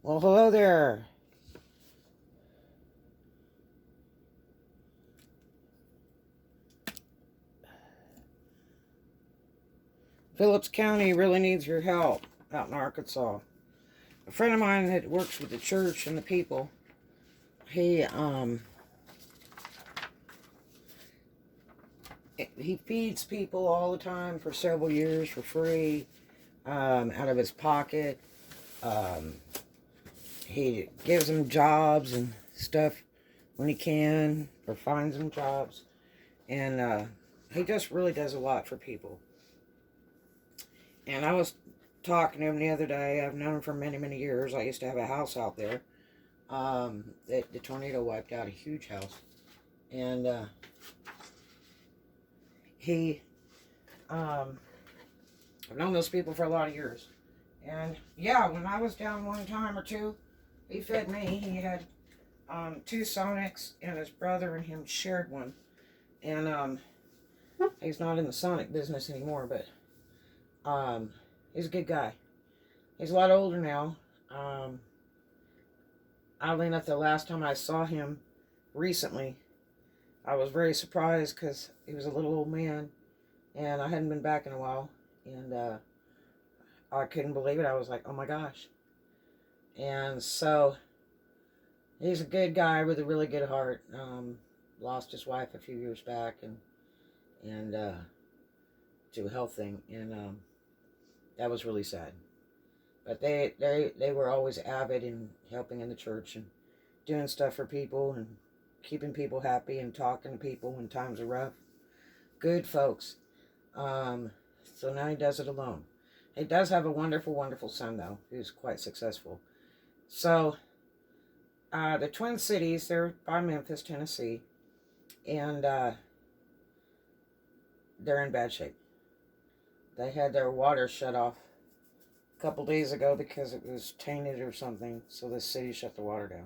Well, hello there. Phillips County really needs your help out in Arkansas. A friend of mine that works with the church and the people, he feeds people all the time for several years for free, out of his pocket. He gives them jobs and stuff when he can, or finds them jobs. And he just really does a lot for people. And I was talking to him the other day. I've known him for many, many years. I used to have a house out there. That the tornado wiped out a huge house. And I've known those people for a lot of years. And yeah, when I was down one time or two, he fed me. He had 2 Sonics, and his brother and him shared one. And he's not in the Sonic business anymore, but he's a good guy. He's a lot older now. Oddly enough, the last time I saw him recently, I was very surprised because he was a little old man, and I hadn't been back in a while, and I couldn't believe it. I was like, oh my gosh. And so, he's a good guy with a really good heart. Lost his wife a few years back, and to a health thing, and that was really sad. But they were always avid in helping in the church and doing stuff for people and keeping people happy and talking to people when times are rough. Good folks. So now he does it alone. He does have a wonderful, wonderful son, though, who's quite successful. So, the Twin Cities, they're by Memphis, Tennessee, and they're in bad shape. They had their water shut off a couple days ago because it was tainted or something, so the city shut the water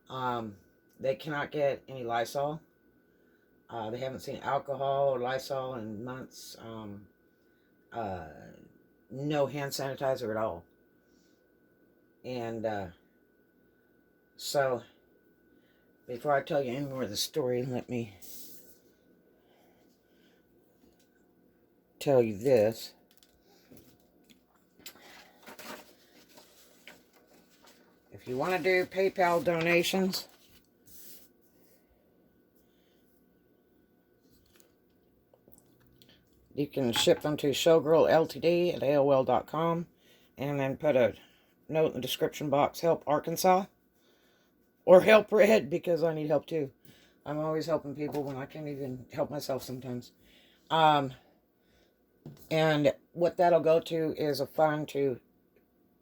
down. They cannot get any Lysol. They haven't seen alcohol or Lysol in months. No hand sanitizer at all. And so, before I tell you any more of the story, let me tell you this. If you want to do PayPal donations, you can ship them to showgirlltd at AOL.com, and then put a note in the description box, help Arkansas, or help Red, because I need help too. I'm always helping people when I can't even help myself sometimes. And what that'll go to is a fund to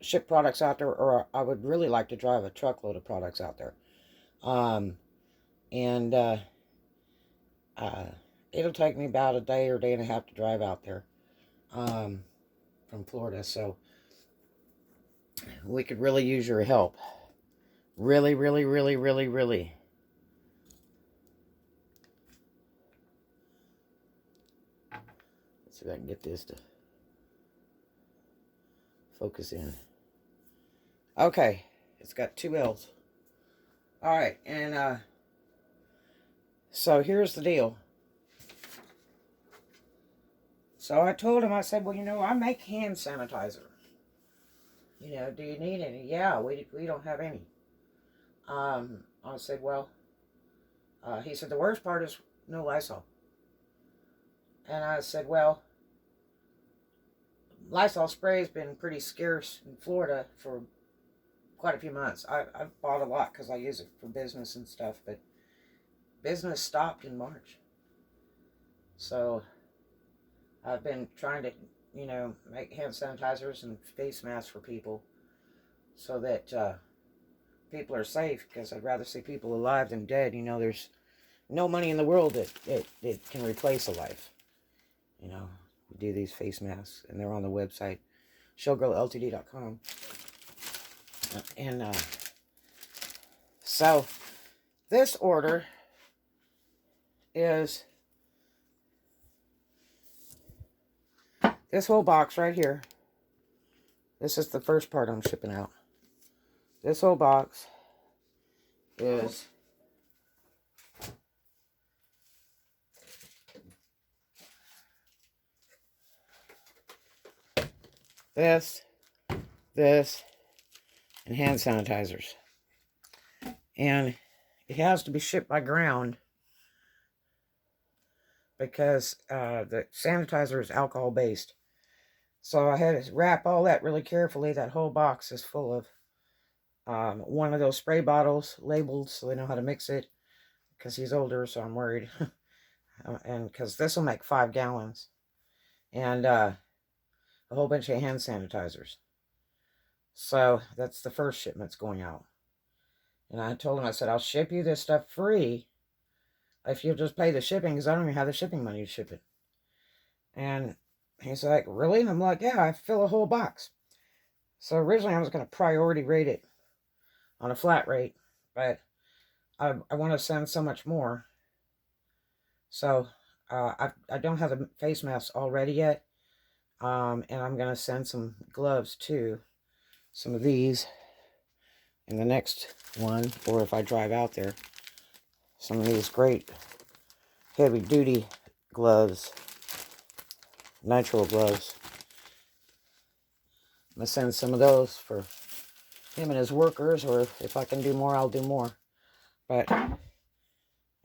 ship products out there, or I would really like to drive a truckload of products out there. It'll take me about a day or day and a half to drive out there from Florida, so we could really use your help. Really, really, really, really, really. Let's see if I can get this to focus in. Okay, it's got 2 L's. Alright, and so here's the deal. So I told him, I said, well, I make hand sanitizer. Do you need any? Yeah, we don't have any. I said, well, he said, the worst part is no Lysol. And I said, well, Lysol spray has been pretty scarce in Florida for quite a few months. I've bought a lot because I use it for business and stuff, but business stopped in March. So I've been trying to, make hand sanitizers and face masks for people so that people are safe, because I'd rather see people alive than dead. There's no money in the world that can replace a life. We do these face masks, and they're on the website, showgirlltd.com. And so this order is this whole box right here. This is the first part I'm shipping out. This whole box is this, and hand sanitizers. And it has to be shipped by ground because the sanitizer is alcohol based. So I had to wrap all that really carefully. That whole box is full of one of those spray bottles labeled so they know how to mix it, because he's older, so I'm worried. And because this will make 5 gallons. And a whole bunch of hand sanitizers. So that's the first shipment's going out. And I told him, I said, I'll ship you this stuff free if you'll just pay the shipping, because I don't even have the shipping money to ship it. And he's like, really? And I'm like, yeah, I fill a whole box. So originally I was going to priority rate it on a flat rate, but I want to send so much more. So I don't have the face masks all ready yet. And I'm going to send some gloves too. Some of these in the next one, or if I drive out there. Some of these great heavy duty gloves, nitrile gloves. I'm going to send some of those for him and his workers, or if I can do more, I'll do more. But I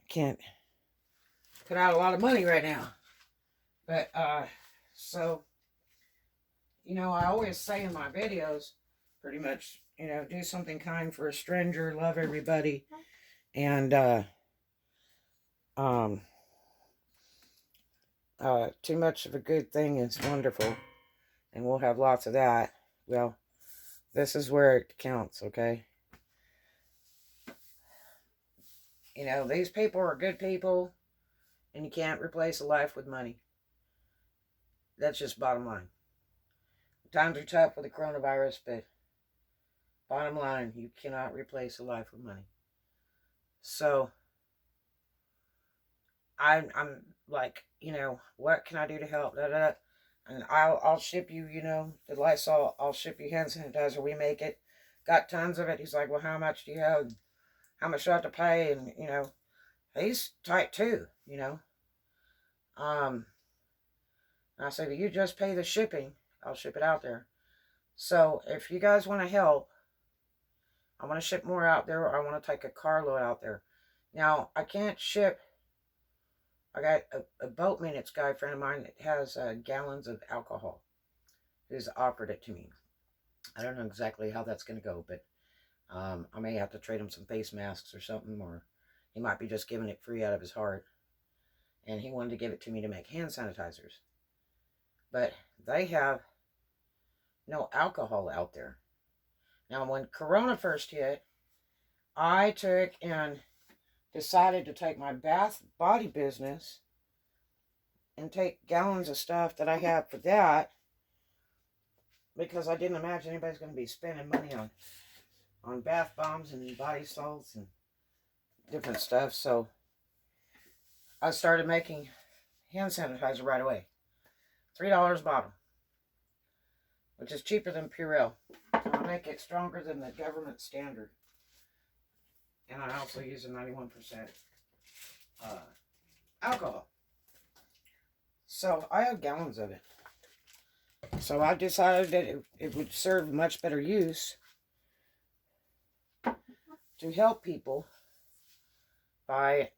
can't put out a lot of money right now. But, so, you know, I always say in my videos, pretty much, you know, do something kind for a stranger, love everybody, and, too much of a good thing is wonderful, and we'll have lots of that. Well, this is where it counts, okay? You know, these people are good people, and you can't replace a life with money. That's just bottom line. Times are tough with the coronavirus, but bottom line, you cannot replace a life with money. So, I'm like, you know, what can I do to help? Da, da, da. And I'll ship you, you know, the Lysol. I'll ship you hand sanitizer. We make it. Got tons of it. He's like, well, how much do you have? How much do I have to pay? And, you know, he's tight too, you know. I said, well, you just pay the shipping. I'll ship it out there. So if you guys want to help, I want to ship more out there, or I want to take a carload out there. Now, I can't ship. I got a boat maintenance guy, friend of mine, that has gallons of alcohol, who's offered it to me. I don't know exactly how that's going to go, but I may have to trade him some face masks or something, or he might be just giving it free out of his heart. And he wanted to give it to me to make hand sanitizers. But they have no alcohol out there. Now, when Corona first hit, I took and decided to take my bath body business and take gallons of stuff that I have for that, because I didn't imagine anybody's going to be spending money on bath bombs and body salts and different stuff. So I started making hand sanitizer right away. $3 a bottle, which is cheaper than Purell. And I make it stronger than the government standard. And I also use a 91% alcohol. So I have gallons of it. So I decided that it would serve much better use to help people by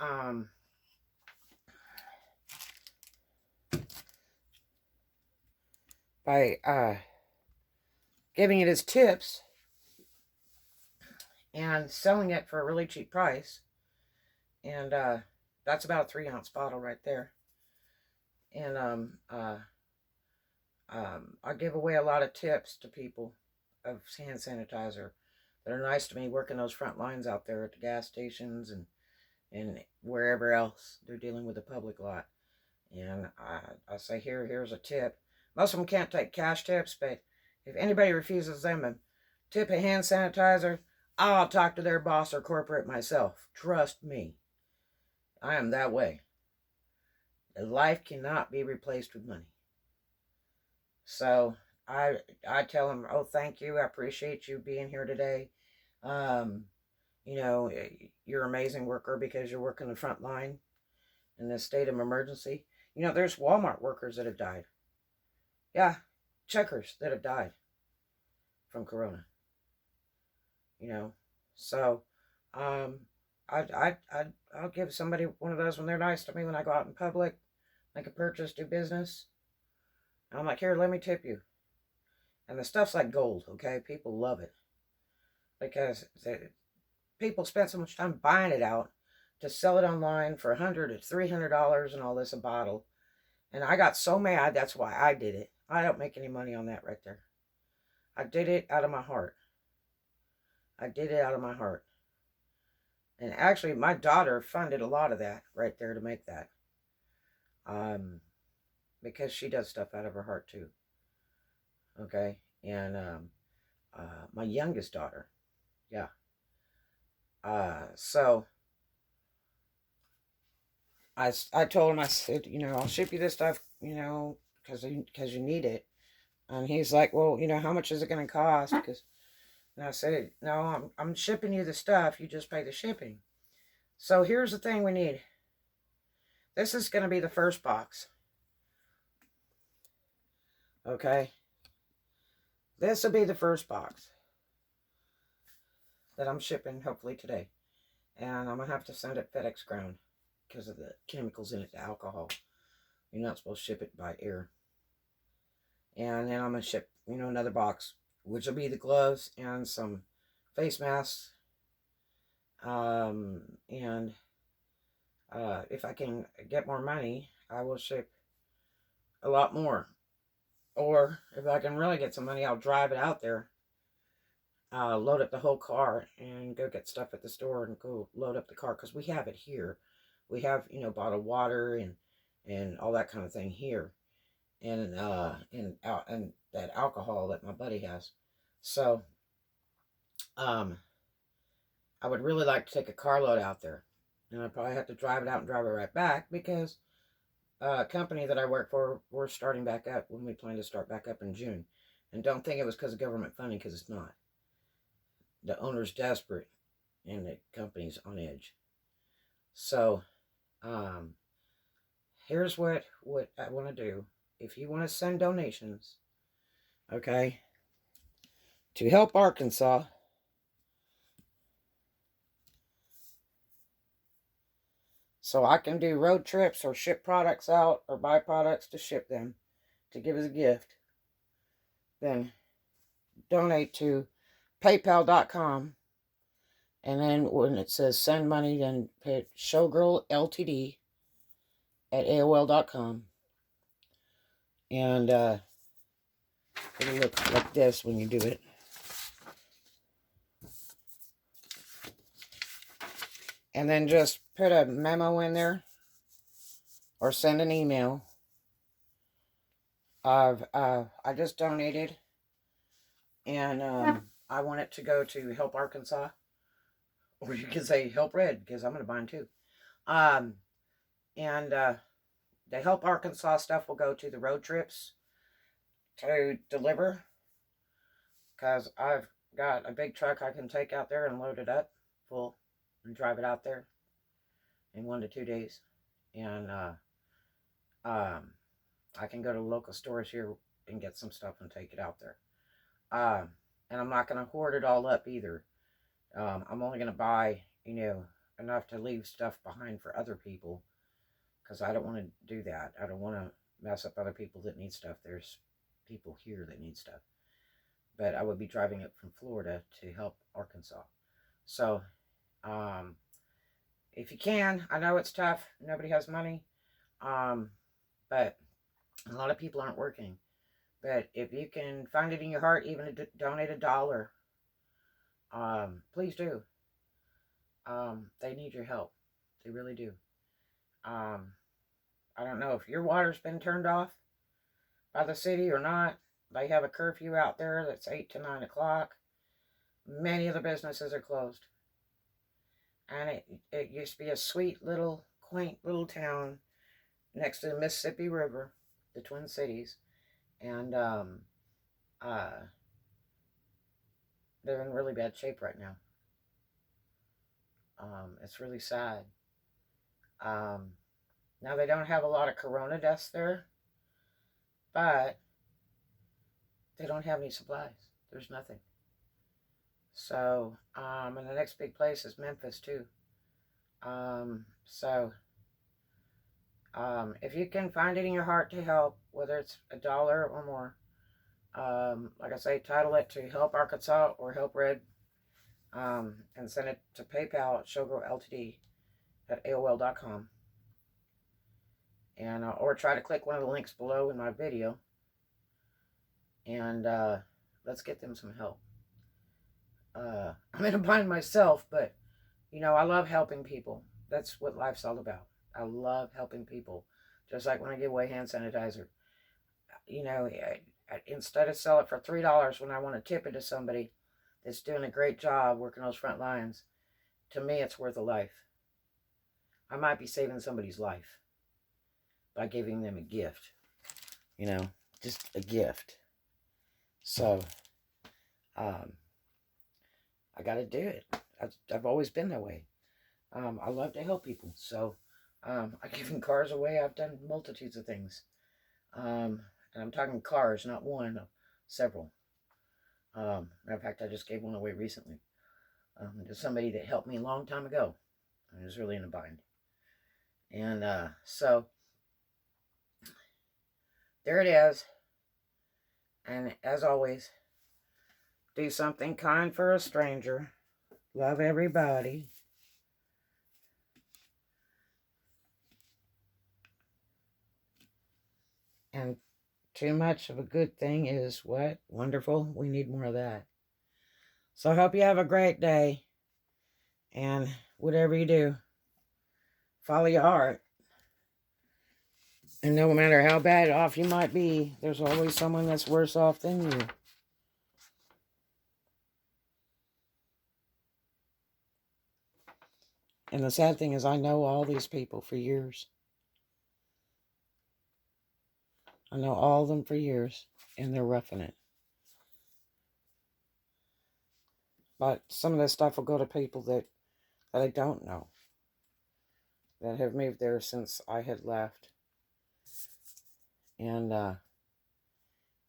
giving it as tips and selling it for a really cheap price. And that's about a 3-ounce bottle right there. And I give away a lot of tips to people of hand sanitizer that are nice to me, working those front lines out there at the gas stations and wherever else they're dealing with the public a lot. And I say, here's a tip. Most of them can't take cash tips, but if anybody refuses them a tip of hand sanitizer, I'll talk to their boss or corporate myself. Trust me. I am that way. Life cannot be replaced with money. So I tell them, oh, thank you. I appreciate you being here today. Um, you know, you're an amazing worker because you're working the front line in this state of emergency. You know, there's Walmart workers that have died. Yeah, checkers that have died from corona. You know, so um, I'll give somebody one of those when they're nice to me when I go out in public, make a purchase, do business. And I'm like, here, let me tip you. And the stuff's like gold, okay? People love it because people spend so much time buying it out to sell it online for $100 to $300 and all this a bottle. And I got so mad, that's why I did it. I don't make any money on that right there. I did it out of my heart. I did it out of my heart. And actually, my daughter funded a lot of that right there to make that. Because she does stuff out of her heart too. Okay? And my youngest daughter, yeah. So I told him, I said, you know, I'll ship you this stuff, you know, because you need it. And he's like, well, you know, how much is it going to cost? And I said, no, I'm shipping you the stuff. You just pay the shipping. So here's the thing we need. This is going to be the first box. Okay? This will be the first box that I'm shipping, hopefully today. And I'm going to have to send it FedEx ground because of the chemicals in it, the alcohol. You're not supposed to ship it by air. And then I'm going to ship, you know, another box, which will be the gloves and some face masks. And if I can get more money, I will ship a lot more. Or if I can really get some money, I'll drive it out there, load up the whole car, and go get stuff at the store and go load up the car. Because we have it here. We have, you know, bottled water and all that kind of thing here. And that alcohol that my buddy has. So, I would really like to take a carload out there. And I'd probably have to drive it out and drive it right back because company that I work for, we're starting back up when we plan to start back up in June. And don't think it was because of government funding, because it's not. The owner's desperate and the company's on edge. So, here's what I want to do. If you want to send donations, okay, to help Arkansas, so I can do road trips or ship products out or buy products to ship them to give as a gift, then donate to paypal.com. And then when it says send money, then put showgirl.ltd at AOL.com. And it'll look like this when you do it. And then just put a memo in there or send an email of I just donated and I want it to go to Help Arkansas, or you can say Help Red because I'm going to buy them too. And the Help Arkansas stuff will go to the road trips to deliver, because I've got a big truck I can take out there and load it up full and drive it out there in 1 to 2 days. And I can go to local stores here and get some stuff and take it out there. And I'm not going to hoard it all up either. I'm only going to buy, you know, enough to leave stuff behind for other people, because I don't want to do that. I don't want to mess up other people that need stuff. There's people here that need stuff. But I would be driving up from Florida to help Arkansas. So, if you can, I know it's tough. Nobody has money. But a lot of people aren't working. But if you can find it in your heart, even to donate $1, please do. They need your help. They really do. I don't know if your water's been turned off by the city or not. They have a curfew out there that's 8 to 9 o'clock. Many of the businesses are closed. And it used to be a sweet little, quaint little town next to the Mississippi River, the Twin Cities. And they're in really bad shape right now. It's really sad. Now, they don't have a lot of corona deaths there, but they don't have any supplies. There's nothing. So, and the next big place is Memphis, too. So, if you can find it in your heart to help, whether it's $1 or more, like I say, title it to Help Arkansas or Help Red, and send it to PayPal at showgirlltd@aol.com. And, or try to click one of the links below in my video, and let's get them some help. I'm in a bind myself, but, you know, I love helping people. That's what life's all about. I love helping people. Just like when I give away hand sanitizer. You know, instead of sell it for $3 when I want to tip it to somebody that's doing a great job working those front lines, to me it's worth a life. I might be saving somebody's life by giving them a gift. You know, just a gift. So, I got to do it. I've always been that way. I love to help people. So, I've given cars away. I've done multitudes of things. And I'm talking cars, not one, several. Matter of fact, I just gave one away recently. To somebody that helped me a long time ago. I was really in a bind. And so, there it is. And as always, do something kind for a stranger. Love everybody. And too much of a good thing is what? Wonderful. We need more of that. So I hope you have a great day. And whatever you do, follow your heart. And no matter how bad off you might be, there's always someone that's worse off than you. And the sad thing is, I know all these people for years. I know all of them for years, and they're roughing it. But some of this stuff will go to people that I don't know, that have moved there since I had left. And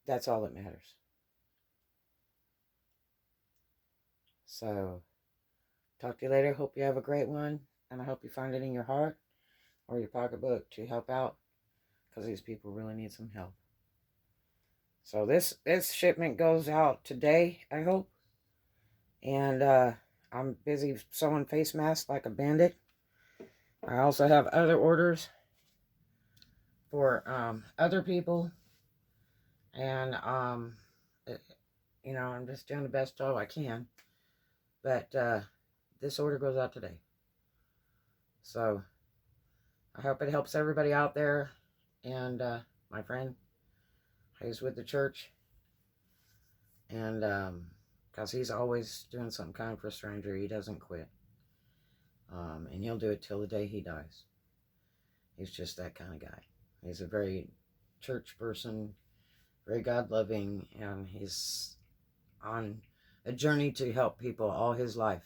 that's all that matters. So, talk to you later. Hope you have a great one. And I hope you find it in your heart or your pocketbook to help out, because these people really need some help. So this shipment goes out today, I hope. And I'm busy sewing face masks like a bandit. I also have other orders for other people. And, you know, I'm just doing the best job I can. But this order goes out today. So I hope it helps everybody out there. And my friend, he's with the church. And because he's always doing something kind for a stranger. He doesn't quit. And he'll do it till the day he dies. He's just that kind of guy. He's a very church person, very God-loving, and he's on a journey to help people all his life.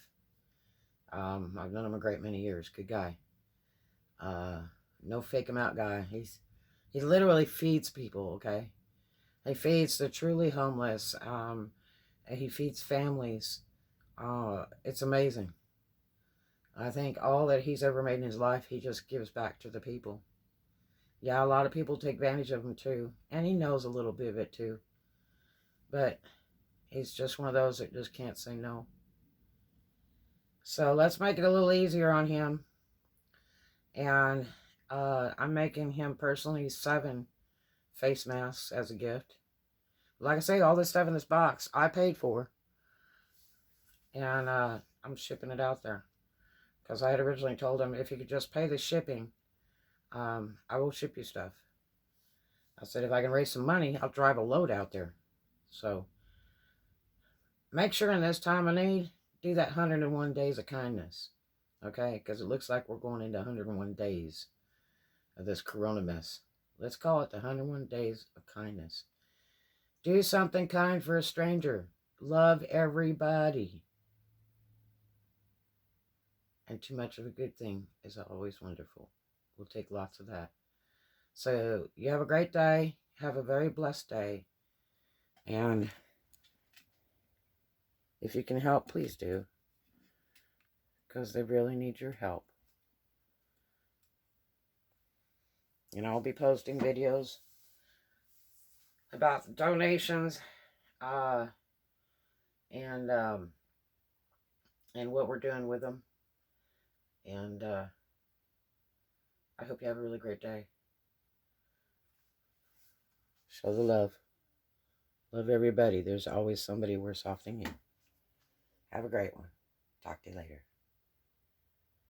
I've known him a great many years. Good guy. No fake him out guy. He literally feeds people, okay? He feeds the truly homeless. He feeds families. It's amazing. I think all that he's ever made in his life, he just gives back to the people. Yeah, a lot of people take advantage of him too. And he knows a little bit of it too. But he's just one of those that just can't say no. So let's make it a little easier on him. And I'm making him personally 7 face masks as a gift. Like I say, all this stuff in this box, I paid for. And I'm shipping it out there. Because I had originally told him, if you could just pay the shipping, I will ship you stuff. I said, if I can raise some money, I'll drive a load out there. So, make sure in this time of need, do that 101 days of kindness. Okay? Because it looks like we're going into 101 days of this corona mess. Let's call it the 101 days of kindness. Do something kind for a stranger. Love everybody. And too much of a good thing is always wonderful. We'll take lots of that. So you have a great day. Have a very blessed day. And if you can help, please do. Because they really need your help. And I'll be posting videos about donations and what we're doing with them. And I hope you have a really great day. Show the love. Love everybody. There's always somebody worse off than you. Have a great one. Talk to you later.